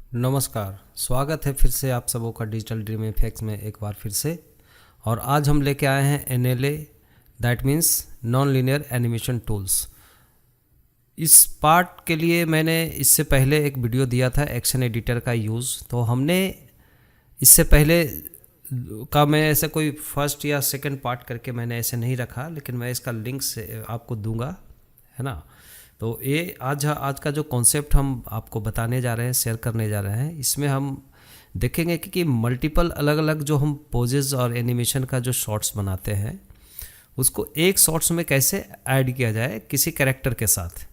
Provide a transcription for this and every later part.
नमस्कार, स्वागत है फिर से आप सबों का डिजिटल ड्रीम इफेक्ट्स में एक बार फिर से। और आज हम लेके आए हैं NLA, that means non linear animation tools. इस पार्ट के लिए मैंने इससे पहले एक वीडियो दिया था एक्शन एडिटर का यूज़। तो हमने इससे पहले का मैं ऐसे कोई फर्स्ट या सेकंड पार्ट करके मैंने ऐसे नहीं रखा, लेकिन मैं इसका लिंक से आपको दूंगा, है ना। तो ये आज का जो कॉन्सेप्ट हम आपको बताने जा रहे हैं, शेयर करने जा रहे हैं, इसमें हम देखेंगे कि मल्टीपल अलग अलग जो हम पोजेस और एनिमेशन का जो शॉट्स बनाते हैं उसको एक शॉट्स में कैसे ऐड किया जाए किसी कैरेक्टर के साथ,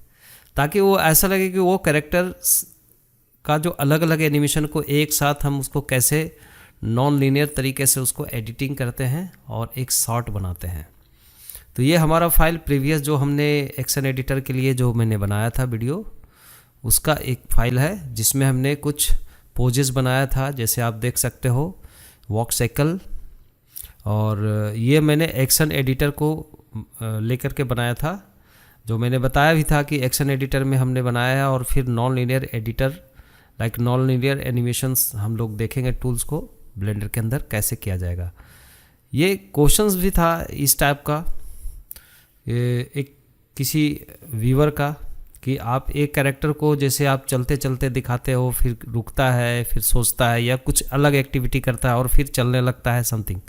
ताकि वो ऐसा लगे कि वो कैरेक्टर का जो अलग अलग एनिमेशन को एक साथ हम उसको कैसे नॉन लीनियर तरीके से उसको एडिटिंग करते हैं और एक शॉट बनाते हैं। तो ये हमारा फाइल प्रीवियस जो हमने एक्शन एडिटर के लिए जो मैंने बनाया था वीडियो, उसका एक फाइल है जिसमें हमने कुछ पोजेस बनाया था, जैसे आप देख सकते हो वॉक साइकिल। और ये मैंने एक्शन एडिटर को लेकर के बनाया था, जो मैंने बताया भी था कि एक्शन एडिटर में हमने बनाया है। और फिर non linear editor like non linear animations हम लोग देखेंगे टूल्स को ब्लेंडर के अंदर कैसे किया जाएगा। ये क्वेश्चंस भी था इस टाइप का, एक किसी व्यूअर का, कि आप एक कैरेक्टर को जैसे आप चलते चलते दिखाते हो, फिर रुकता है, फिर सोचता है या कुछ अलग एक्टिविटी करता है और फिर चलने लगता है समथिंग।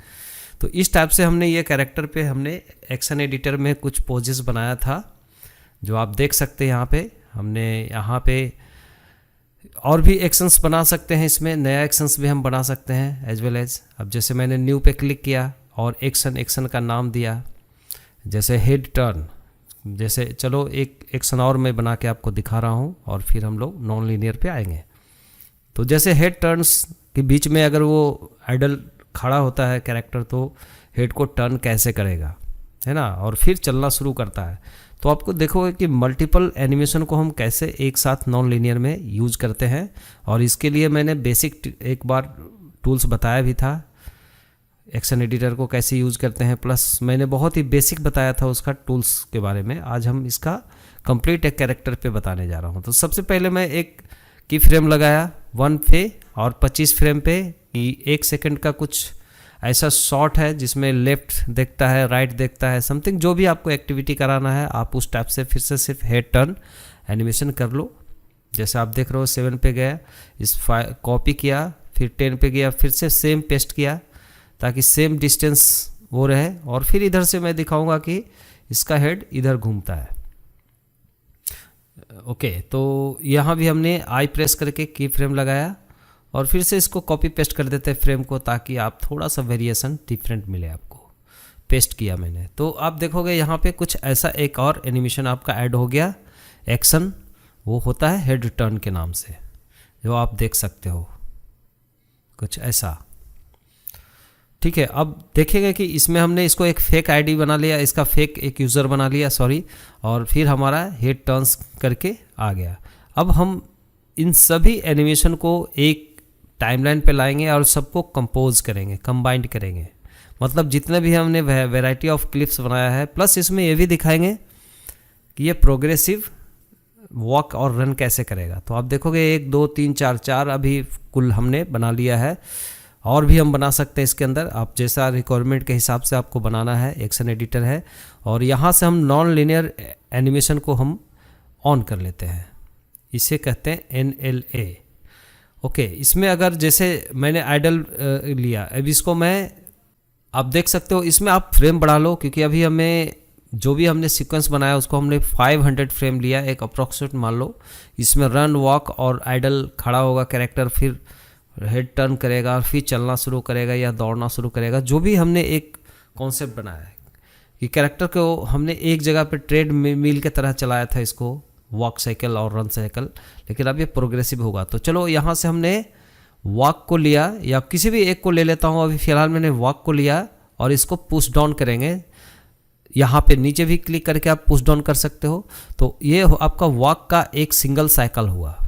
तो इस टाइप से हमने ये कैरेक्टर पे हमने एक्शन एडिटर में कुछ पोजेस बनाया था, जो आप देख सकते हैं यहाँ पे। हमने यहाँ पे और भी एक्शंस बना सकते हैं, इसमें नया एक्शंस भी हम बना सकते हैं एज वेल एज। अब जैसे मैंने न्यू पे क्लिक किया और एक्शन का नाम दिया, जैसे हेड टर्न। जैसे चलो एक एक्शन और मैं बना के आपको दिखा रहा हूँ और फिर हम लोग नॉन लीनियर पे आएंगे। तो जैसे हेड टर्न्स के बीच में अगर वो आइडल खड़ा होता है कैरेक्टर, तो हेड को टर्न कैसे करेगा, है ना, और फिर चलना शुरू करता है। तो आपको देखोगे कि मल्टीपल एनिमेशन को हम कैसे एक साथ नॉन लीनियर में यूज करते हैं। और इसके लिए मैंने बेसिक एक बार टूल्स बताया भी था, एक्शन एडिटर को कैसे यूज़ करते हैं, प्लस मैंने बहुत ही बेसिक बताया था उसका टूल्स के बारे में। आज हम इसका कंप्लीट एक कैरेक्टर पे बताने जा रहा हूँ। तो सबसे पहले मैं एक की फ्रेम लगाया 1 पे और 25 फ्रेम पे, कि 1 सेकंड का कुछ ऐसा शॉट है जिसमें लेफ्ट देखता है, राइट देखता है, समथिंग जो भी आपको एक्टिविटी कराना है आप उस टाइप से फिर से सिर्फ हेड टर्न एनिमेशन कर लो। जैसे आप देख रहे हो 7 पे गया, इस कॉपी किया, फिर 10 पे गया, फिर से सेम पेस्ट किया ताकि सेम डिस्टेंस वो रहे। और फिर इधर से मैं दिखाऊंगा कि इसका हेड इधर घूमता है। ओके, तो यहाँ भी हमने आई प्रेस करके की फ्रेम लगाया और फिर से इसको कॉपी पेस्ट कर देते हैं फ्रेम को, ताकि आप थोड़ा सा वेरिएशन डिफरेंट मिले आपको। पेस्ट किया मैंने, तो आप देखोगे यहाँ पे कुछ ऐसा एक और एनिमेशन आपका ऐड हो गया एक्शन, वो होता है हेड टर्न के नाम से, जो आप देख सकते हो कुछ ऐसा। ठीक है, अब देखेंगे कि इसमें हमने इसको एक फेक आईडी बना लिया, इसका फेक एक यूज़र बना लिया, सॉरी, और फिर हमारा हेड टर्न्स करके आ गया। अब हम इन सभी एनिमेशन को एक टाइमलाइन पे लाएंगे और सबको कंपोज करेंगे, कंबाइंड करेंगे। मतलब जितने भी हमने वैरायटी ऑफ क्लिप्स बनाया है, प्लस इसमें ये भी दिखाएंगे कि ये प्रोग्रेसिव वॉक और रन कैसे करेगा। तो आप देखोगे 1 2 3 4 अभी कुल हमने बना लिया है, और भी हम बना सकते हैं इसके अंदर। आप जैसा रिक्वायरमेंट के हिसाब से आपको बनाना है, एक्शन एडिटर है। और यहाँ से हम नॉन लीनियर एनिमेशन को हम ऑन कर लेते हैं, इसे कहते हैं NLA। ओके, इसमें अगर जैसे मैंने आइडल लिया, अब इसको मैं, आप देख सकते हो इसमें आप फ्रेम बढ़ा लो, क्योंकि अभी हमें जो भी हमने सीक्वेंस बनाया उसको हमने 500 फ्रेम लिया, एक अप्रॉक्सीमेट मान लो। इसमें रन, वॉक और आइडल खड़ा होगा कैरेक्टर, फिर हेड टर्न करेगा और फिर चलना शुरू करेगा या दौड़ना शुरू करेगा। जो भी हमने एक कॉन्सेप्ट बनाया है कि कैरेक्टर को हमने एक जगह पे ट्रेड मिल के तरह चलाया था, इसको वॉक साइकिल और रन साइकिल, लेकिन अब ये प्रोग्रेसिव होगा। तो चलो यहाँ से हमने वॉक को लिया, या किसी भी एक को ले लेता हूँ। अभी फ़िलहाल मैंने वॉक को लिया और इसको पुश डाउन करेंगे। यहाँ पे नीचे भी क्लिक करके आप पुश डाउन कर सकते हो। तो ये आपका वॉक का एक सिंगल साइकिल हुआ,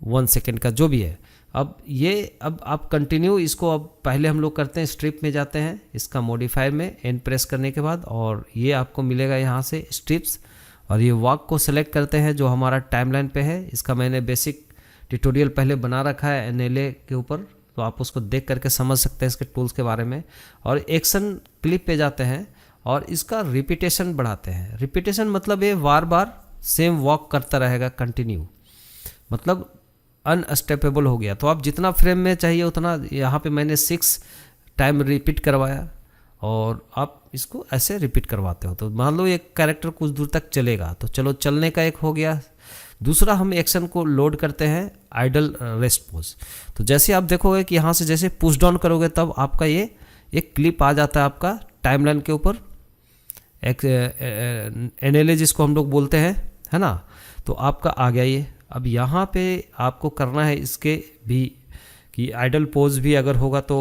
1 सेकेंड का जो भी है। अब आप कंटिन्यू इसको, अब पहले हम लोग करते हैं स्ट्रिप में जाते हैं, इसका मॉडिफायर में एन प्रेस करने के बाद, और ये आपको मिलेगा यहाँ से स्ट्रिप्स, और ये वॉक को सेलेक्ट करते हैं जो हमारा टाइमलाइन पे है। इसका मैंने बेसिक ट्यूटोरियल पहले बना रखा है एनएलए के ऊपर, तो आप उसको देख करके समझ सकते हैं इसके टूल्स के बारे में। और एक्शन क्लिप पे जाते हैं और इसका रिपीटेशन बढ़ाते हैं। रिपीटेशन मतलब ये बार बार सेम वॉक करता रहेगा कंटिन्यू, मतलब अनस्टेपेबल हो गया। तो आप जितना फ्रेम में चाहिए उतना, यहाँ पे मैंने 6 टाइम रिपीट करवाया और आप इसको ऐसे रिपीट करवाते हो। तो मान लो एक कैरेक्टर कुछ दूर तक चलेगा, तो चलो चलने का एक हो गया। दूसरा हम एक्शन को लोड करते हैं आइडल रेस्ट पोज। तो जैसे आप देखोगे कि यहाँ से जैसे पुश डाउन करोगे तब आपका ये एक क्लिप आ जाता है आपका टाइमलाइन के ऊपर, एक एनएलए जिसको हम लोग बोलते हैं, है ना। तो आपका आ गया ये। अब यहाँ पे आपको करना है इसके भी कि आइडल पोज भी अगर होगा तो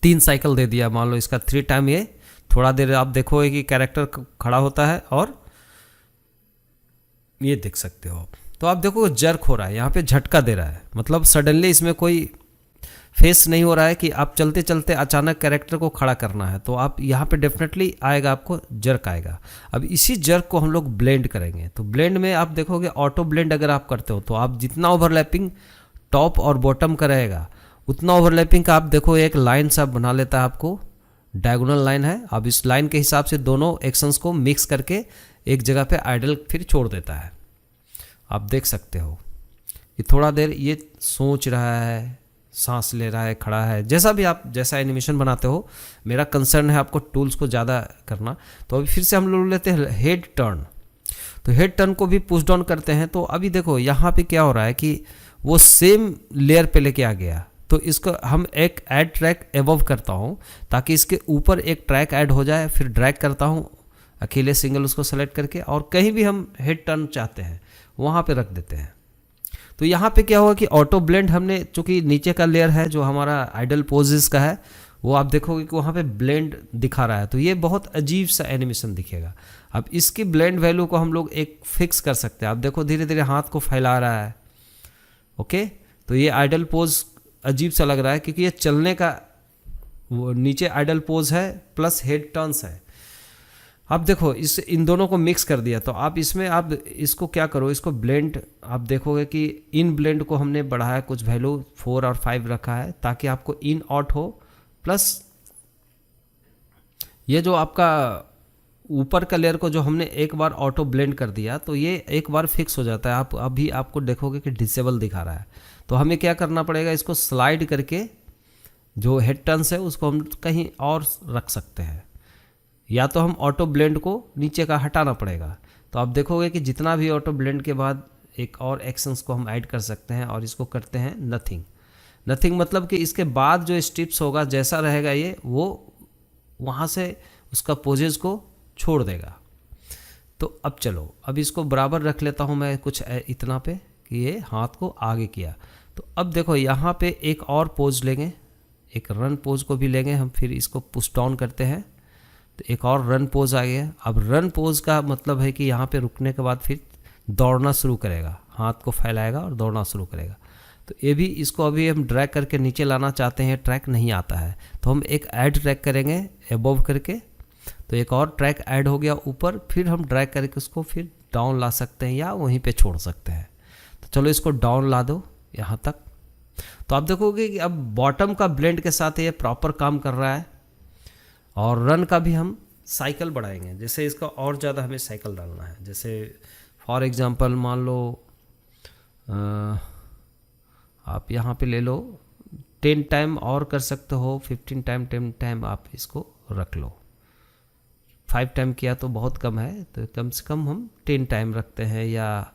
3 साइकिल दे दिया, मान लो इसका 3 टाइम। ये थोड़ा देर आप देखोगे कि कैरेक्टर खड़ा होता है और ये देख सकते हो आप। तो आप देखो जर्क हो रहा है, यहाँ पे झटका दे रहा है, मतलब सडनली इसमें कोई फेस नहीं हो रहा है कि आप चलते चलते अचानक कैरेक्टर को खड़ा करना है। तो आप यहाँ पे डेफिनेटली आएगा, आपको जर्क आएगा। अब इसी जर्क को हम लोग ब्लेंड करेंगे। तो ब्लेंड में आप देखोगे ऑटो ब्लेंड अगर आप करते हो तो आप जितना ओवरलैपिंग टॉप और बॉटम का रहेगा उतना ओवरलैपिंग का आप देखो एक लाइन सा बना लेता है, आपको डायगोनल लाइन है। अब इस लाइन के हिसाब से दोनों एक्शंस को मिक्स करके एक जगह पे आइडल फिर छोड़ देता है। आप देख सकते हो कि थोड़ा देर ये सोच रहा है, सांस ले रहा है, खड़ा है, जैसा भी आप जैसा एनिमेशन बनाते हो। मेरा कंसर्न है आपको टूल्स को ज़्यादा करना। तो अभी फिर से हम लोग लेते हैं हेड टर्न। तो हेड टर्न को भी पुश डाउन करते हैं। तो अभी देखो यहाँ पे क्या हो रहा है कि वो सेम लेयर पे लेके आ गया। तो इसको हम एक ऐड ट्रैक एबव करता हूँ ताकि इसके ऊपर एक ट्रैक ऐड हो जाए। फिर ड्रैग करता हूँ अकेले सिंगल उसको सेलेक्ट करके, और कहीं भी हम हेड टर्न चाहते हैं वहाँ पे रख देते हैं। तो यहाँ पे क्या होगा कि ऑटो ब्लेंड हमने, चूँकि नीचे का लेयर है जो हमारा आइडल पोजेस का है, वो आप देखोगे कि वहाँ पे ब्लेंड दिखा रहा है। तो ये बहुत अजीब सा एनिमेशन दिखेगा। अब इसकी ब्लेंड वैल्यू को हम लोग एक फिक्स कर सकते हैं। आप देखो धीरे धीरे हाथ को फैला रहा है, ओके। तो ये आइडल पोज अजीब सा लग रहा है क्योंकि ये चलने का, वो नीचे आइडल पोज है प्लस हेड टर्न्स है। अब देखो इन दोनों को मिक्स कर दिया। तो आप इसमें आप इसको क्या करो, इसको ब्लेंड, आप देखोगे कि इन ब्लेंड को हमने बढ़ाया, कुछ वैल्यू 4 और 5 रखा है ताकि आपको इन आउट हो। प्लस ये जो आपका ऊपर का लेयर को जो हमने एक बार ऑटो ब्लेंड कर दिया तो ये एक बार फिक्स हो जाता है। आप अभी आपको देखोगे कि डिसेबल दिखा रहा है। तो हमें क्या करना पड़ेगा, इसको स्लाइड करके जो हेड टर्न्स है उसको हम कहीं और रख सकते हैं, या तो हम ऑटो ब्लेंड को नीचे का हटाना पड़ेगा। तो आप देखोगे कि जितना भी ऑटो ब्लेंड के बाद एक और एक्शंस को हम ऐड कर सकते हैं और इसको करते हैं नथिंग। नथिंग मतलब कि इसके बाद जो स्टेप्स होगा जैसा रहेगा ये, वो वहाँ से उसका पोजेज को छोड़ देगा। तो अब चलो, अब इसको बराबर रख लेता हूँ मैं कुछ इतना पे कि ये हाथ को आगे किया। तो अब देखो यहाँ पे एक और पोज लेंगे, एक रन पोज को भी लेंगे हम, फिर इसको पुश डाउन करते हैं तो एक और रन पोज आ गया। अब रन पोज का मतलब है कि यहाँ पे रुकने के बाद फिर दौड़ना शुरू करेगा, हाथ को फैलाएगा और दौड़ना शुरू करेगा। तो ये भी, इसको अभी हम ड्रैग करके नीचे लाना चाहते हैं, ट्रैक नहीं आता है तो हम एक ऐड ट्रैक करेंगे एबव करके। तो एक और ट्रैक ऐड हो गया ऊपर, फिर हम ड्रैग करके उसको फिर डाउन ला सकते हैं या वहीं पे छोड़ सकते हैं। तो चलो इसको डाउन ला दो यहाँ तक। तो आप देखोगे कि अब बॉटम का ब्लेंड के साथ ये प्रॉपर काम कर रहा है। और रन का भी हम साइकिल बढ़ाएंगे, जैसे इसका और ज़्यादा हमें साइकिल डालना है। जैसे फॉर एग्जांपल मान लो आप यहाँ पे ले लो 10 टाइम और कर सकते हो, 15 टाइम 10 टाइम आप इसको रख लो। 5 टाइम किया तो बहुत कम है, तो कम से कम हम 10 टाइम रखते हैं। या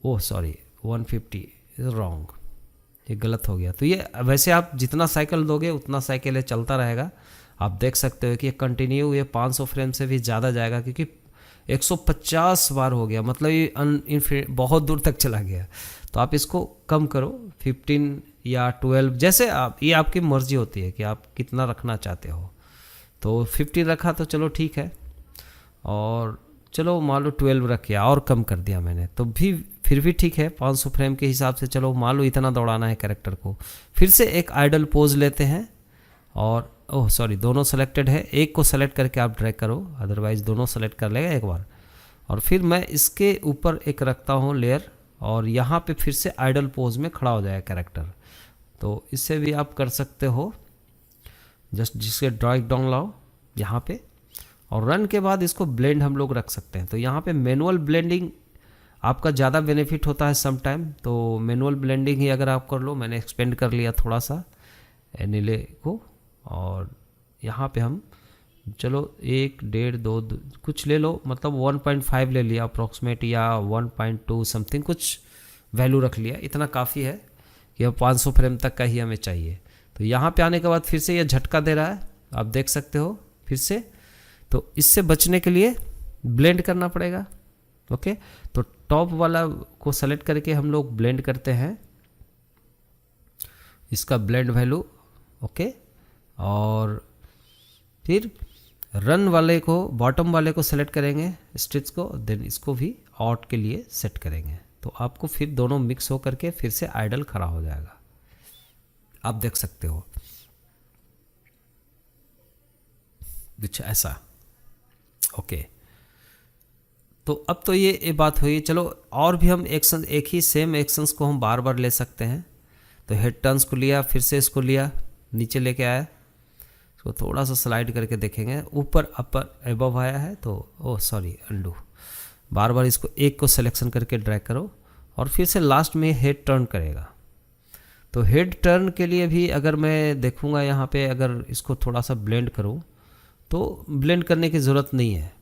ओह सॉरी 150 इज़ रॉन्ग, ये गलत हो गया। तो ये वैसे आप जितना साइकिल दोगे उतना साइकिल ये चलता रहेगा। आप देख सकते हो कि ये कंटिन्यू ये 500 फ्रेम से भी ज़्यादा जाएगा क्योंकि 150 बार हो गया, मतलब ये बहुत दूर तक चला गया। तो आप इसको कम करो 15 या 12, जैसे आप, ये आपकी मर्जी होती है कि आप कितना रखना चाहते हो। तो 15 रखा तो चलो ठीक है, और चलो मान लो 12 रख किया और कम कर दिया मैंने तो भी फिर भी ठीक है 500 फ्रेम के हिसाब से। चलो मान लो इतना दौड़ाना है कैरेक्टर को। फिर से एक आइडल पोज लेते हैं और ओह सॉरी, दोनों सेलेक्टेड है, एक को सेलेक्ट करके आप ड्रैग करो, अदरवाइज़ दोनों सेलेक्ट कर लेगा एक बार। और फिर मैं इसके ऊपर एक रखता हूँ लेयर, और यहाँ पे फिर से आइडल पोज में खड़ा हो जाएगा कैरेक्टर। तो इससे भी आप कर सकते हो, जस्ट जिसके ड्रैग डाउन लाओ यहाँ पे, और रन के बाद इसको ब्लेंड हम लोग रख सकते हैं। तो यहाँ पे मैनुअल ब्लेंडिंग आपका ज़्यादा बेनिफिट होता है सम टाइम, तो मैनुअल ब्लेंडिंग ही अगर आप कर लो, मैंने एक्सपेंड कर लिया थोड़ा सा एनिले को, और यहाँ पे हम चलो 1, 1.5, 2 कुछ ले लो, मतलब 1.5 ले लिया अप्रॉक्सीमेट, या 1.2 समथिंग कुछ वैल्यू रख लिया, इतना काफ़ी है कि अब 500 फ्रेम तक का ही हमें चाहिए। तो यहाँ पे आने के बाद फिर से ये झटका दे रहा है, आप देख सकते हो फिर से। तो इससे बचने के लिए ब्लेंड करना पड़ेगा। ओके, तो टॉप वाला को सेलेक्ट करके हम लोग ब्लेंड करते हैं, इसका ब्लेंड वैल्यू। ओके, और फिर रन वाले को, बॉटम वाले को सेलेक्ट करेंगे स्टिच को, देन इसको भी आउट के लिए सेट करेंगे। तो आपको फिर दोनों मिक्स हो करके फिर से आइडल खड़ा हो जाएगा, आप देख सकते हो कुछ ऐसा। ओके, तो अब तो ये बात हुई। चलो और भी हम एक्शन, एक ही सेम एक्शंस को हम बार बार ले सकते हैं। तो हेड टर्न्स को लिया, फिर से इसको लिया, नीचे लेके आया, इसको थोड़ा सा स्लाइड करके देखेंगे, ऊपर अपर एबव आया है तो ओह सॉरी अंडू, बार बार इसको एक को सिलेक्शन करके ड्रैग करो, और फिर से लास्ट में हेड टर्न करेगा। तो हेड टर्न के लिए भी अगर मैं देखूंगा यहाँ पे, अगर इसको थोड़ा सा ब्लेंड करूँ तो ब्लेंड करने की ज़रूरत नहीं है।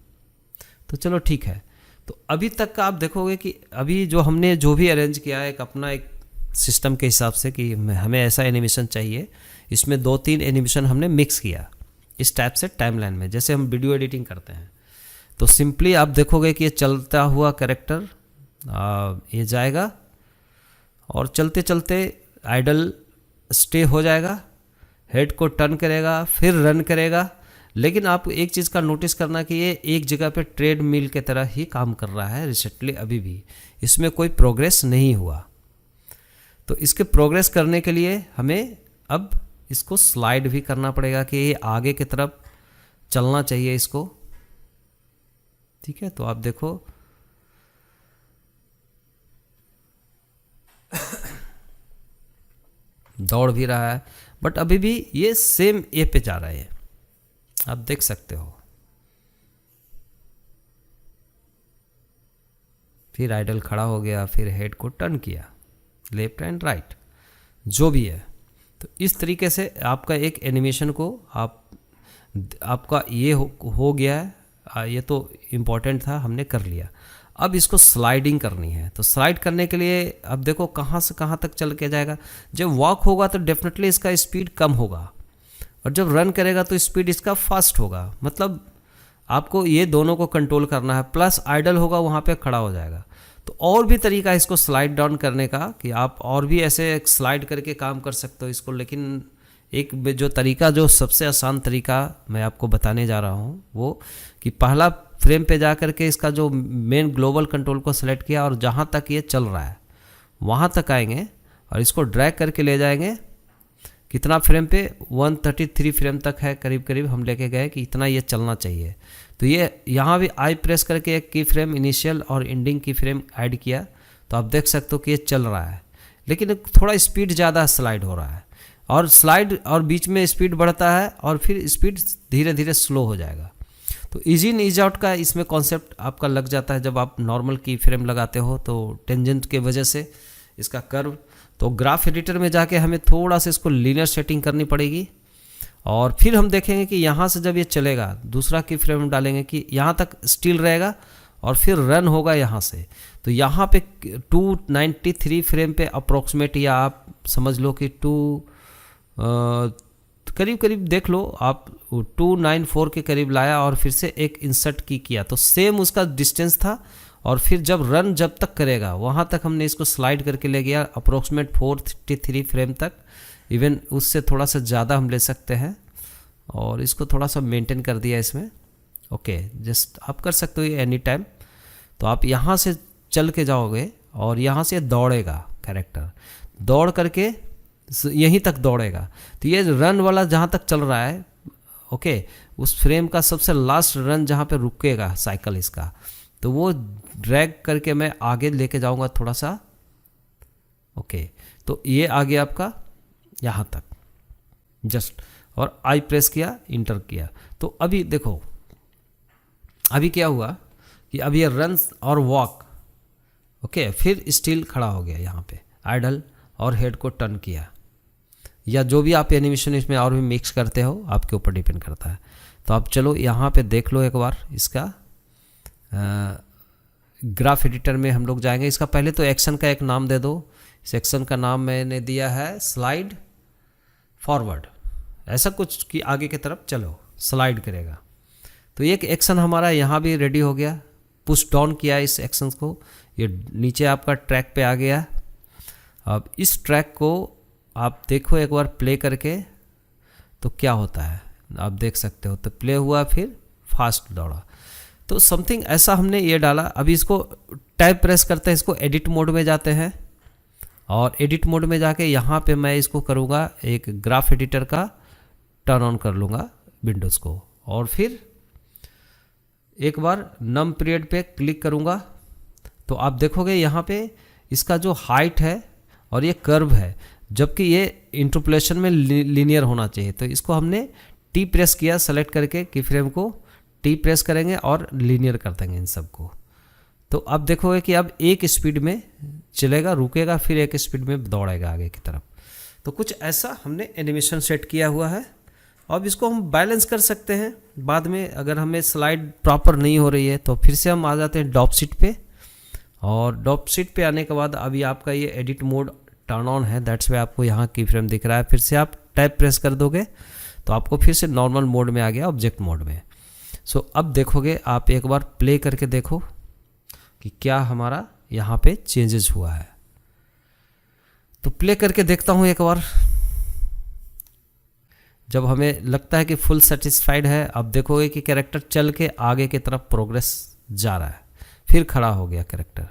तो चलो ठीक है। तो अभी तक का आप देखोगे कि अभी जो हमने जो भी अरेंज किया है, एक अपना एक सिस्टम के हिसाब से कि हमें ऐसा एनिमेशन चाहिए, इसमें 2-3 एनिमेशन हमने मिक्स किया इस टाइप से टाइमलाइन में, जैसे हम वीडियो एडिटिंग करते हैं। तो सिंपली आप देखोगे कि ये चलता हुआ कैरेक्टर ये जाएगा, और चलते चलते आइडल स्टे हो जाएगा, हेड को टर्न करेगा, फिर रन करेगा। लेकिन आप एक चीज़ का नोटिस करना कि ये एक जगह पे ट्रेड मिल के तरह ही काम कर रहा है रिसेंटली, अभी भी इसमें कोई प्रोग्रेस नहीं हुआ। तो इसके प्रोग्रेस करने के लिए हमें अब इसको स्लाइड भी करना पड़ेगा कि ये आगे की तरफ चलना चाहिए इसको। ठीक है, तो आप देखो दौड़ भी रहा है, बट अभी भी ये सेम ए पे जा रहा है, आप देख सकते हो। फिर आइडल खड़ा हो गया, फिर हेड को टर्न किया, लेफ्ट एंड राइट जो भी है। तो इस तरीके से आपका एक एनिमेशन को आपका ये हो गया है। ये तो इम्पॉर्टेंट था, हमने कर लिया। अब इसको स्लाइडिंग करनी है। तो स्लाइड करने के लिए अब देखो कहाँ से कहाँ तक चल के जाएगा। जब वॉक होगा तो डेफिनेटली इसका स्पीड कम होगा, और जब रन करेगा तो स्पीड इसका फास्ट होगा। मतलब आपको ये दोनों को कंट्रोल करना है, प्लस आइडल होगा वहाँ पे खड़ा हो जाएगा। तो और भी तरीका है इसको स्लाइड डाउन करने का, कि आप और भी ऐसे स्लाइड करके काम कर सकते हो इसको। लेकिन एक जो तरीका, जो सबसे आसान तरीका मैं आपको बताने जा रहा हूँ, वो कि पहला फ्रेम पे जा करके इसका जो मेन ग्लोबल कंट्रोल को सेलेक्ट किया, और जहाँ तक ये चल रहा है वहाँ तक आएंगे, और इसको ड्रैग करके ले जाएंगे कितना फ्रेम पे, 133 फ्रेम तक है करीब करीब हम लेके गए कि इतना ये चलना चाहिए। तो ये यहाँ भी आई प्रेस करके एक की फ्रेम इनिशियल और एंडिंग की फ्रेम ऐड किया, तो आप देख सकते हो कि ये चल रहा है, लेकिन थोड़ा स्पीड ज़्यादा स्लाइड हो रहा है, और स्लाइड और बीच में स्पीड बढ़ता है, और फिर स्पीड धीरे धीरे स्लो हो जाएगा। तो ईजी इन ईज आउट का इसमें कॉन्सेप्ट आपका लग जाता है जब आप नॉर्मल की फ्रेम लगाते हो। तो टेंजेंट के वजह से इसका कर्व, तो ग्राफ एडिटर में जाके हमें थोड़ा सा इसको लीनियर सेटिंग करनी पड़ेगी, और फिर हम देखेंगे कि यहाँ से जब ये चलेगा, दूसरा की फ्रेम हम डालेंगे कि यहाँ तक स्टिल रहेगा, और फिर रन होगा यहाँ से। तो यहाँ पे 293 फ्रेम पे अप्रोक्सीमेट, या आप समझ लो कि करीब करीब देख लो आप 294 के करीब लाया, और फिर से एक इंसर्ट की किया, तो सेम उसका डिस्टेंस था। और फिर जब रन जब तक करेगा वहाँ तक हमने इसको स्लाइड करके ले गया अप्रोक्सीमेट 433 फ्रेम तक, इवन उससे थोड़ा सा ज़्यादा हम ले सकते हैं, और इसको थोड़ा सा मेंटेन कर दिया इसमें। ओके, जस्ट आप कर सकते हो ये एनी टाइम। तो आप यहाँ से चल के जाओगे, और यहाँ से दौड़ेगा कैरेक्टर, दौड़ करके यहीं तक दौड़ेगा। तो ये रन वाला जहाँ तक चल रहा है ओके, उस फ्रेम का सबसे लास्ट रन जहाँ पे रुकेगा साइकिल इसका, तो वो ड्रैग करके मैं आगे लेके जाऊँगा थोड़ा सा। ओके, तो ये आ गया आपका यहाँ तक जस्ट, और आई प्रेस किया, इंटर किया। तो अभी देखो अभी क्या हुआ कि अभी ये रन और वॉक, ओके, फिर स्टिल खड़ा हो गया यहाँ पे, आइडल और हेड को टर्न किया, या जो भी आप एनिमेशन इसमें और भी मिक्स करते हो आपके ऊपर डिपेंड करता है। तो आप चलो यहाँ पे देख लो एक बार इसका ग्राफ एडिटर में हम लोग जाएंगे। इसका पहले तो एक्शन का एक नाम दे दो। इस एक्शन का नाम मैंने दिया है स्लाइड फॉरवर्ड, ऐसा कुछ कि आगे की तरफ चलो स्लाइड करेगा। तो एक एक्शन हमारा यहाँ भी रेडी हो गया, पुश डाउन किया इस एक्शन को, ये नीचे आपका ट्रैक पे आ गया। अब इस ट्रैक को आप देखो एक बार प्ले करके तो क्या होता है आप देख सकते हो। तो प्ले हुआ, फिर फास्ट दौड़ा, तो समथिंग ऐसा हमने ये डाला। अभी इसको टैब प्रेस करते हैं, इसको एडिट मोड में जाते हैं, और एडिट मोड में जाके यहाँ पे मैं इसको करूँगा एक ग्राफ एडिटर का टर्न ऑन कर लूँगा विंडोज़ को, और फिर एक बार नम पीरियड पे क्लिक करूँगा। तो आप देखोगे यहाँ पे इसका जो हाइट है और ये कर्व है, जबकि ये इंटरपोलेशन में लीनियर होना चाहिए। तो इसको हमने टी प्रेस किया सेलेक्ट करके, की फ्रेम को टी प्रेस करेंगे और लीनियर कर देंगे इन सबको। तो अब देखोगे कि अब एक स्पीड में चलेगा, रुकेगा, फिर एक स्पीड में दौड़ेगा आगे की तरफ। तो कुछ ऐसा हमने एनिमेशन सेट किया हुआ है। अब इसको हम बैलेंस कर सकते हैं बाद में, अगर हमें स्लाइड प्रॉपर नहीं हो रही है तो फिर से हम आ जाते हैं डॉप शीट पे, और डॉप शीट पे आने के बाद अभी आपका ये एडिट मोड टर्न ऑन है, दैट्स वे आपको यहाँ की फ्रेम दिख रहा है। फिर से आप टैब प्रेस कर दोगे तो आपको फिर से नॉर्मल मोड में आ गया, ऑब्जेक्ट मोड में। सो अब देखोगे आप एक बार प्ले करके देखो कि क्या हमारा यहाँ पे चेंजेस हुआ है। तो प्ले करके देखता हूँ एक बार, जब हमें लगता है कि फुल सेटिस्फाइड है, अब देखोगे कि कैरेक्टर चल के आगे की तरफ प्रोग्रेस जा रहा है, फिर खड़ा हो गया कैरेक्टर।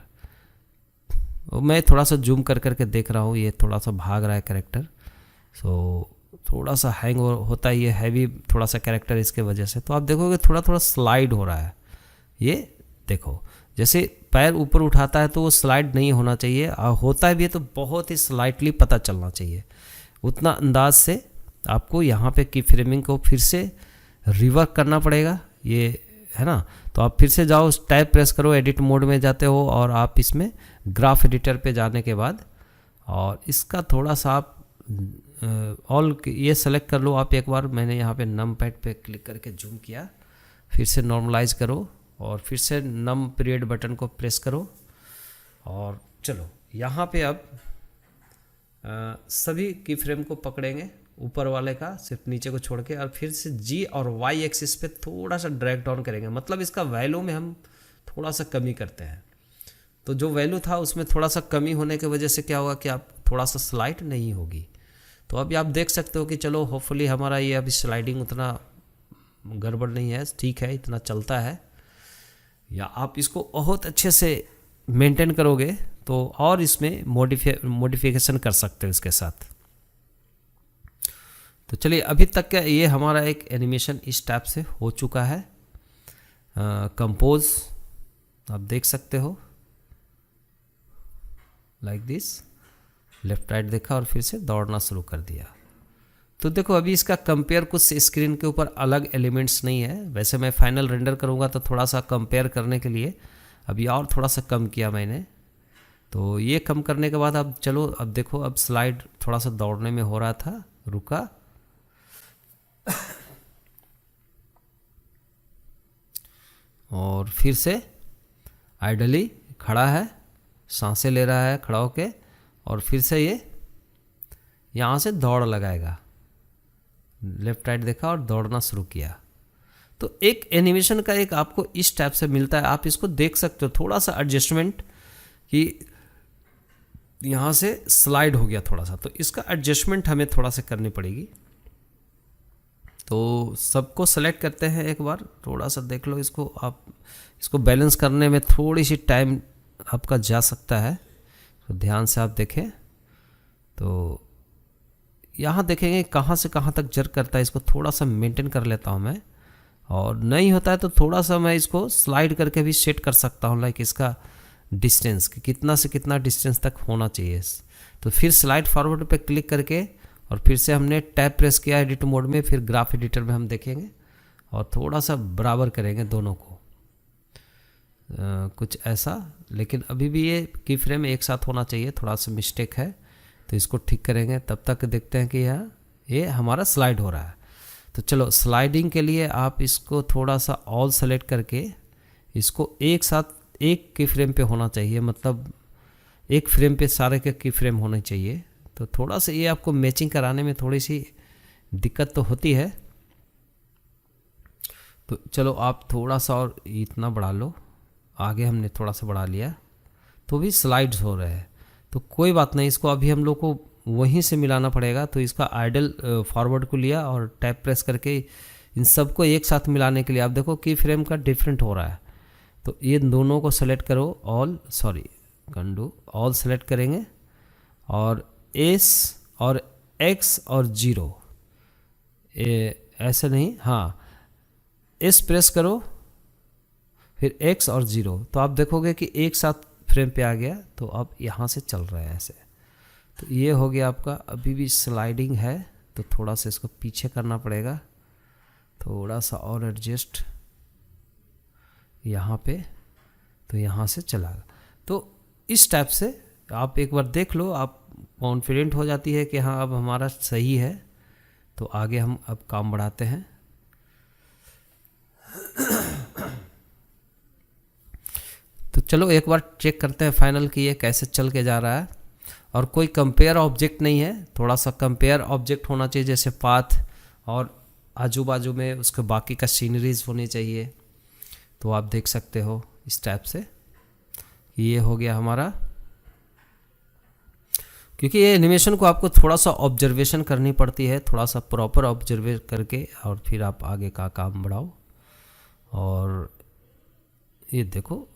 मैं थोड़ा सा जूम कर करके देख रहा हूँ, ये थोड़ा सा भाग रहा है कैरेक्टर, सो थोड़ा सा हैंग होता है, ये हैवी थोड़ा सा कैरेक्टर इसके वजह से। तो आप देखोगे थोड़ा थोड़ा स्लाइड हो रहा है, ये देखो जैसे पैर ऊपर उठाता है तो वो स्लाइड नहीं होना चाहिए, और होता है भी तो बहुत ही स्लाइटली पता चलना चाहिए। उतना अंदाज से आपको यहाँ पे की फ्रेमिंग को फिर से रिवर्क करना पड़ेगा, ये है ना। तो आप फिर से जाओ, टैब प्रेस करो, एडिट मोड में जाते हो, और आप इसमें ग्राफ एडिटर पे जाने के बाद, और इसका थोड़ा सा आप ऑल ये सेलेक्ट कर लो आप एक बार। मैंने यहाँ पे नम पैड पे क्लिक करके जूम किया, फिर से नॉर्मलाइज करो, और फिर से नम पीरियड बटन को प्रेस करो, और चलो यहाँ पे अब सभी की फ्रेम को पकड़ेंगे, ऊपर वाले का सिर्फ नीचे को छोड़ के, और फिर से जी और वाई एक्सिस पे थोड़ा सा ड्रैग डाउन करेंगे, मतलब इसका वैल्यू में हम थोड़ा सा कमी करते हैं। तो जो वैल्यू था उसमें थोड़ा सा कमी होने की वजह से क्या होगा कि आप थोड़ा सा स्लाइड नहीं होगी। तो अभी आप देख सकते हो कि चलो होपफुली हमारा ये अभी स्लाइडिंग उतना गड़बड़ नहीं है, ठीक है, इतना चलता है। या आप इसको बहुत अच्छे से मेंटेन करोगे तो और इसमें मॉडिफिकेशन कर सकते हो इसके साथ। तो चलिए अभी तक का ये हमारा एक एनिमेशन इस टाइप से हो चुका है। कंपोज आप देख सकते हो लाइक दिस, लेफ्ट राइट देखा और फिर से दौड़ना शुरू कर दिया। तो देखो अभी इसका कंपेयर कुछ स्क्रीन के ऊपर अलग एलिमेंट्स नहीं है। वैसे मैं फाइनल रेंडर करूँगा तो थोड़ा सा कंपेयर करने के लिए अभी और थोड़ा सा कम किया मैंने। तो ये कम करने के बाद अब चलो अब देखो, अब स्लाइड थोड़ा सा दौड़ने में हो रहा था, रुका और फिर से आइडली खड़ा है, सांसें ले रहा है खड़ा होके, और फिर से ये यहाँ से दौड़ लगाएगा, लेफ्ट राइट देखा और दौड़ना शुरू किया। तो एक एनिमेशन का एक आपको इस टाइप से मिलता है, आप इसको देख सकते हो। थोड़ा सा एडजस्टमेंट कि यहाँ से स्लाइड हो गया थोड़ा सा, तो इसका एडजस्टमेंट हमें थोड़ा सा करनी पड़ेगी। तो सबको सेलेक्ट करते हैं एक बार, थोड़ा सा देख लो इसको, आप इसको बैलेंस करने में थोड़ी सी टाइम आपका जा सकता है, तो ध्यान से आप देखें। तो यहाँ देखेंगे कहाँ से कहाँ तक जर्क करता है, इसको थोड़ा सा मेंटेन कर लेता हूँ मैं, और नहीं होता है तो थोड़ा सा मैं इसको स्लाइड करके भी सेट कर सकता हूँ, लाइक इसका डिस्टेंस कि कितना से कितना डिस्टेंस तक होना चाहिए। तो फिर स्लाइड फॉरवर्ड पे क्लिक करके और फिर से हमने टैब प्रेस किया एडिट मोड में, फिर ग्राफ एडिटर में हम देखेंगे और थोड़ा सा बराबर करेंगे दोनों को, कुछ ऐसा। लेकिन अभी भी ये की फ्रेम एक साथ होना चाहिए, थोड़ा सा मिस्टेक है तो इसको ठीक करेंगे। तब तक देखते हैं कि ये हमारा स्लाइड हो रहा है। तो चलो स्लाइडिंग के लिए आप इसको थोड़ा सा ऑल सेलेक्ट करके इसको एक साथ एक की फ्रेम पे होना चाहिए, मतलब एक फ्रेम पे सारे के की फ्रेम होने चाहिए। तो थोड़ा सा ये आपको मैचिंग कराने में थोड़ी सी दिक्कत तो होती है। तो चलो आप थोड़ा सा और इतना बढ़ा लो, आगे हमने थोड़ा सा बढ़ा लिया तो भी स्लाइड्स हो रहे हैं। तो कोई बात नहीं, इसको अभी हम लोग को वहीं से मिलाना पड़ेगा। तो इसका आइडल फॉरवर्ड को लिया और टैब प्रेस करके इन सबको एक साथ मिलाने के लिए आप देखो की फ्रेम का डिफरेंट हो रहा है। तो ये दोनों को सेलेक्ट करो, ऑल सेलेक्ट करेंगे और एस और एक्स और जीरो, ऐसे नहीं, हाँ एस प्रेस करो फिर एक्स और जीरो, तो आप देखोगे कि एक साथ फ्रेम पे आ गया। तो अब यहाँ से चल रहा है ऐसे। तो ये हो गया आपका। अभी भी स्लाइडिंग है तो थोड़ा सा इसको पीछे करना पड़ेगा, थोड़ा सा और एडजस्ट यहाँ पे, तो यहाँ से चला। तो इस टाइप से आप एक बार देख लो, आप कॉन्फिडेंट हो जाती है कि हाँ अब हमारा सही है। तो आगे हम अब काम बढ़ाते हैं। तो चलो एक बार चेक करते हैं फाइनल कि ये कैसे चल के जा रहा है। और कोई कंपेयर ऑब्जेक्ट नहीं है, थोड़ा सा कंपेयर ऑब्जेक्ट होना चाहिए, जैसे पाथ और आजू बाजू में उसके बाकी का सीनरीज होनी चाहिए। तो आप देख सकते हो इस टाइप से ये हो गया हमारा। क्योंकि ये एनिमेशन को आपको थोड़ा सा ऑब्जर्वेशन करनी पड़ती है, थोड़ा सा प्रॉपर ऑब्जर्व करके और फिर आप आगे का काम बढ़ाओ। और ये देखो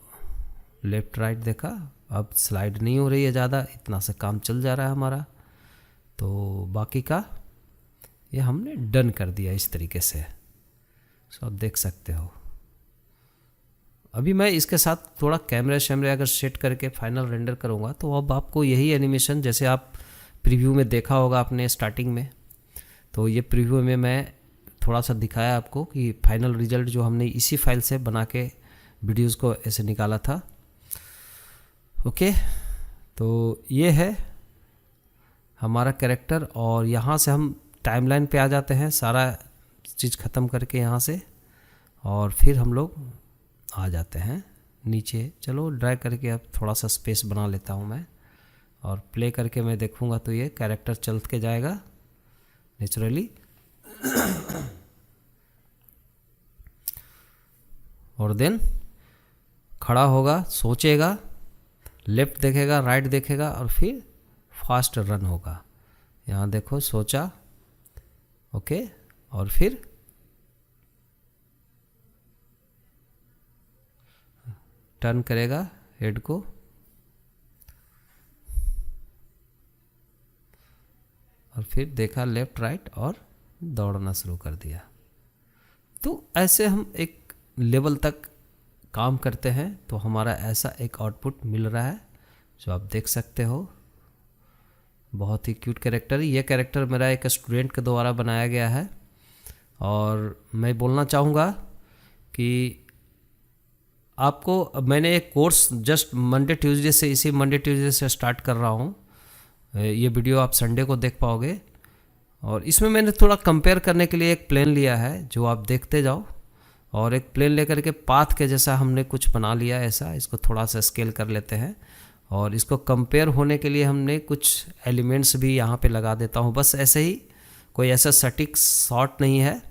लेफ्ट राइट देखा, अब स्लाइड नहीं हो रही है ज़्यादा, इतना से काम चल जा रहा है हमारा। तो बाकी का ये हमने डन कर दिया इस तरीके से। सो आप देख सकते हो। अभी मैं इसके साथ थोड़ा कैमरे शैमरे अगर सेट करके फाइनल रेंडर करूँगा तो अब आपको यही एनिमेशन, जैसे आप प्रीव्यू में देखा होगा आपने स्टार्टिंग में, तो ये प्रीव्यू में मैं थोड़ा सा दिखाया आपको कि फाइनल रिजल्ट जो हमने इसी फाइल से बना के वीडियोस को ऐसे निकाला था। ओके, तो ये है हमारा कैरेक्टर। और यहाँ से हम टाइमलाइन पे आ जाते हैं, सारा चीज़ ख़त्म करके यहाँ से, और फिर हम लोग आ जाते हैं नीचे। चलो ड्रैग करके अब थोड़ा सा स्पेस बना लेता हूँ मैं, और प्ले करके मैं देखूँगा तो ये कैरेक्टर चल के जाएगा नेचुरली। और देन खड़ा होगा, सोचेगा, लेफ्ट देखेगा, राइट देखेगा, और फिर फास्ट रन होगा। यहाँ देखो सोचा, ओके, और फिर टर्न करेगा हेड को, और फिर देखा लेफ्ट राइट और दौड़ना शुरू कर दिया। तो ऐसे हम एक लेवल तक काम करते हैं तो हमारा ऐसा एक आउटपुट मिल रहा है जो आप देख सकते हो। बहुत ही क्यूट कैरेक्टर। ये कैरेक्टर मेरा एक स्टूडेंट के द्वारा बनाया गया है। और मैं बोलना चाहूँगा कि आपको, मैंने एक कोर्स जस्ट मंडे ट्यूसडे से, इसी मंडे ट्यूसडे से स्टार्ट कर रहा हूँ। ये वीडियो आप संडे को देख पाओगे। और इसमें मैंने थोड़ा कंपेयर करने के लिए एक प्लेन लिया है जो आप देखते जाओ, और एक प्लेन लेकर के पाथ के जैसा हमने कुछ बना लिया ऐसा। इसको थोड़ा सा स्केल कर लेते हैं, और इसको कंपेयर होने के लिए हमने कुछ एलिमेंट्स भी यहाँ पे लगा देता हूँ, बस ऐसे ही, कोई ऐसा सटीक शॉट नहीं है।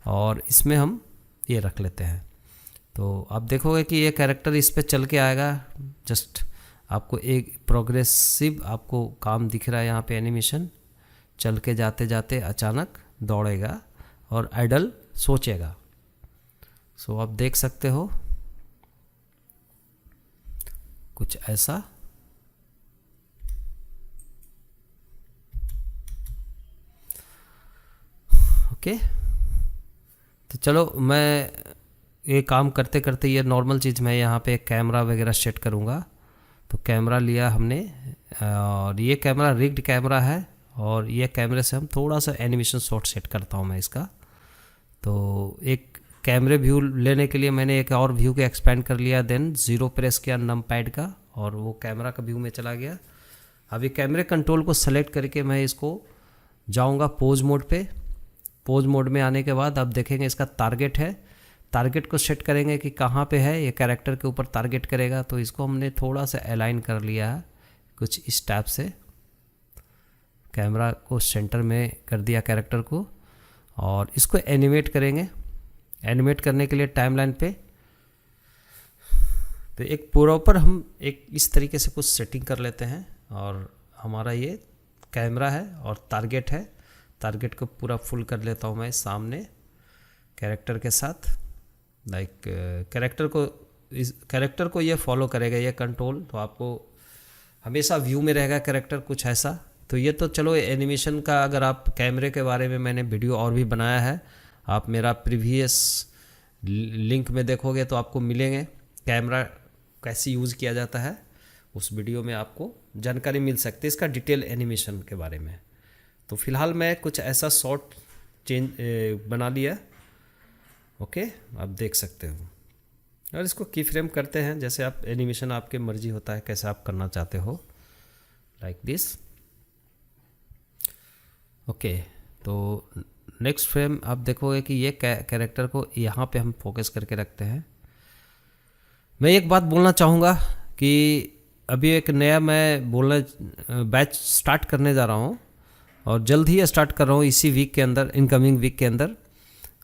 और इसमें हम ये रख लेते हैं तो आप देखोगे कि ये कैरेक्टर इस पे चल के आएगा। जस्ट आपको एक प्रोग्रेसिव आपको काम दिख रहा है यहाँ पे, एनिमेशन चल के जाते जाते अचानक दौड़ेगा और आइडल सोचेगा। सो आप देख सकते हो कुछ ऐसा। ओके। तो चलो मैं ये काम करते करते ये नॉर्मल चीज़ मैं यहाँ पे कैमरा वगैरह सेट करूँगा। तो कैमरा लिया हमने और ये कैमरा रिग्ड कैमरा है और ये कैमरे से हम थोड़ा सा एनिमेशन शॉट सेट करता हूँ मैं इसका। तो एक कैमरे व्यू लेने के लिए मैंने एक और व्यू को एक्सपेंड कर लिया, देन 0 प्रेस किया नम पैड का और वो कैमरा का व्यू में चला गया। अभी कैमरे कंट्रोल को सेलेक्ट करके मैं इसको जाऊंगा पोज मोड पे। पोज मोड में आने के बाद अब देखेंगे इसका टारगेट है, टारगेट को सेट करेंगे कि कहाँ पे है, ये कैरेक्टर के ऊपर टारगेट करेगा। तो इसको हमने थोड़ा सा अलाइन कर लिया है कुछ इस टाइप से, कैमरा को सेंटर में कर दिया कैरेक्टर को और इसको एनिमेट करेंगे। एनिमेट करने के लिए टाइमलाइन पे तो एक प्रॉपर हम एक इस तरीके से कुछ सेटिंग कर लेते हैं और हमारा ये कैमरा है और टारगेट है। टारगेट को पूरा फुल कर लेता हूँ मैं सामने कैरेक्टर के साथ। लाइक कैरेक्टर को ये फॉलो करेगा ये कंट्रोल, तो आपको हमेशा व्यू में रहेगा कैरेक्टर कुछ ऐसा। तो ये तो चलो एनिमेशन का, अगर आप कैमरे के बारे में मैंने वीडियो और भी बनाया है, आप मेरा प्रीवियस लिंक में देखोगे तो आपको मिलेंगे कैमरा कैसे यूज़ किया जाता है, उस वीडियो में आपको जानकारी मिल सकती है इसका डिटेल एनिमेशन के बारे में। तो फिलहाल मैं कुछ ऐसा शॉट बना लिया। ओके, आप देख सकते हो और इसको की फ्रेम करते हैं जैसे आप एनिमेशन आपके मर्जी होता है कैसे आप करना चाहते हो, लाइक दिस। ओके, तो नेक्स्ट फ्रेम आप देखोगे कि ये कैरेक्टर को यहाँ पे हम फोकस करके रखते हैं। मैं एक बात बोलना चाहूँगा कि अभी एक नया मैं बैच स्टार्ट करने जा रहा हूँ और जल्द ही स्टार्ट कर रहा हूँ इसी वीक के अंदर, इनकमिंग वीक के अंदर।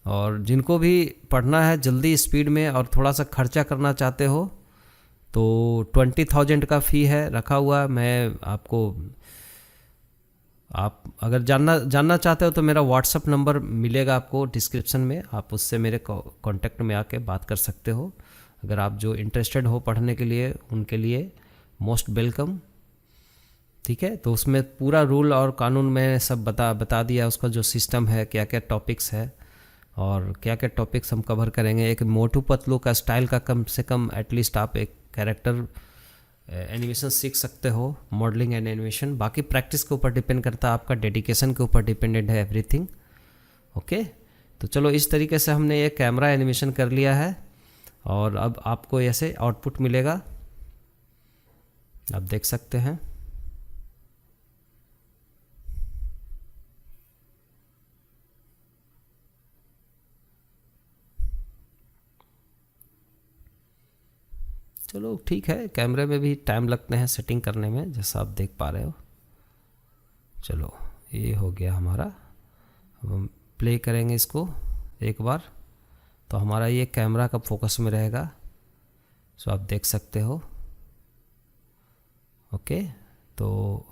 और जिनको भी पढ़ना है जल्दी स्पीड में और थोड़ा सा खर्चा करना चाहते हो तो 20,000 का फ़ी है रखा हुआ। मैं आपको, आप अगर जानना चाहते हो तो मेरा व्हाट्सअप नंबर मिलेगा आपको डिस्क्रिप्शन में, आप उससे मेरे कांटेक्ट में आके बात कर सकते हो। अगर आप जो इंटरेस्टेड हो पढ़ने के लिए उनके लिए मोस्ट वेलकम। ठीक है, तो उसमें पूरा रूल और कानून मैंने सब बता दिया, उसका जो सिस्टम है, क्या क्या टॉपिक्स है और क्या क्या टॉपिक्स हम कवर करेंगे। एक मोटू पतलू का स्टाइल का कम से कम एटलीस्ट आप एक कैरेक्टर एनिमेशन सीख सकते हो, मॉडलिंग एंड एनिमेशन। बाकी प्रैक्टिस के ऊपर डिपेंड करता है, आपका डेडिकेशन के ऊपर डिपेंडेंट है एवरीथिंग। ओके, तो चलो इस तरीके से हमने ये कैमरा एनिमेशन कर लिया है और अब आपको ऐसे आउटपुट मिलेगा, आप देख सकते हैं। चलो ठीक है, कैमरे में भी टाइम लगते हैं सेटिंग करने में जैसा आप देख पा रहे हो। चलो ये हो गया हमारा। अब हम प्ले करेंगे इसको एक बार तो हमारा ये कैमरा का फोकस में रहेगा, सो आप देख सकते हो। ओके, तो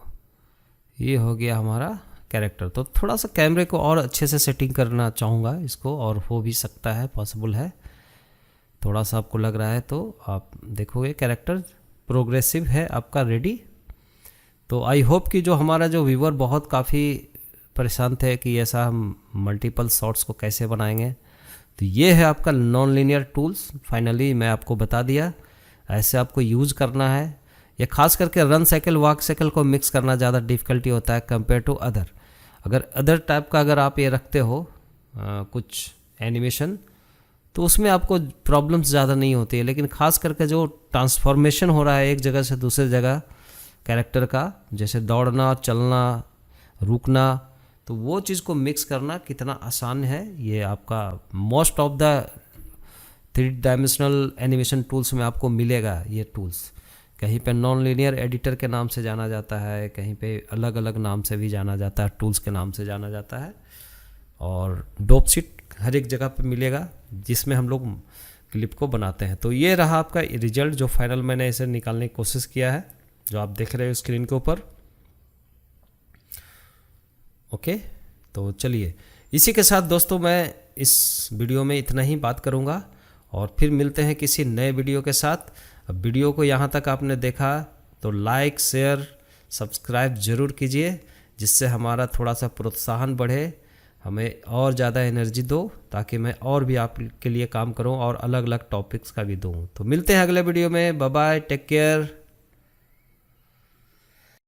ये हो गया हमारा कैरेक्टर। तो थोड़ा सा कैमरे को और अच्छे से सेटिंग करना चाहूँगा इसको, और हो भी सकता है, पॉसिबल है। थोड़ा सा आपको लग रहा है तो आप देखोगे कैरेक्टर प्रोग्रेसिव है आपका रेडी। तो आई होप कि जो हमारा जो व्यूअर बहुत काफ़ी परेशान थे कि ऐसा हम मल्टीपल शॉट्स को कैसे बनाएंगे, तो ये है आपका नॉन लीनियर टूल्स। फाइनली मैं आपको बता दिया, ऐसे आपको यूज़ करना है। ये खास करके रन साइकिल वॉक साइकिल को मिक्स करना ज़्यादा डिफ़िकल्टी होता है कंपेयर टू अदर। अगर अदर टाइप का अगर आप ये रखते हो कुछ एनिमेशन तो उसमें आपको प्रॉब्लम्स ज़्यादा नहीं होती है, लेकिन ख़ास करके जो ट्रांसफॉर्मेशन हो रहा है एक जगह से दूसरी जगह कैरेक्टर का, जैसे दौड़ना, चलना, रुकना, तो वो चीज़ को मिक्स करना कितना आसान है, ये आपका most of the 3 dimensional animation tools में आपको मिलेगा। ये टूल्स कहीं पे नॉन लीनियर एडिटर के नाम से जाना जाता है, कहीं पे अलग अलग नाम से भी जाना जाता है, टूल्स के नाम से जाना जाता है। और डोपशीट हर एक जगह पे मिलेगा जिसमें हम लोग क्लिप को बनाते हैं। तो ये रहा आपका रिजल्ट जो फाइनल मैंने इसे निकालने की कोशिश किया है, जो आप देख रहे हो स्क्रीन के ऊपर। ओके, तो चलिए इसी के साथ दोस्तों मैं इस वीडियो में इतना ही बात करूँगा और फिर मिलते हैं किसी नए वीडियो के साथ। अब वीडियो को यहाँ तक आपने देखा तो लाइक, शेयर, सब्सक्राइब ज़रूर कीजिए, जिससे हमारा थोड़ा सा प्रोत्साहन बढ़े, हमें और ज़्यादा एनर्जी दो ताकि मैं और भी आपके लिए काम करूं और अलग अलग टॉपिक्स का भी दूं। तो मिलते हैं अगले वीडियो में। Bye bye, take care.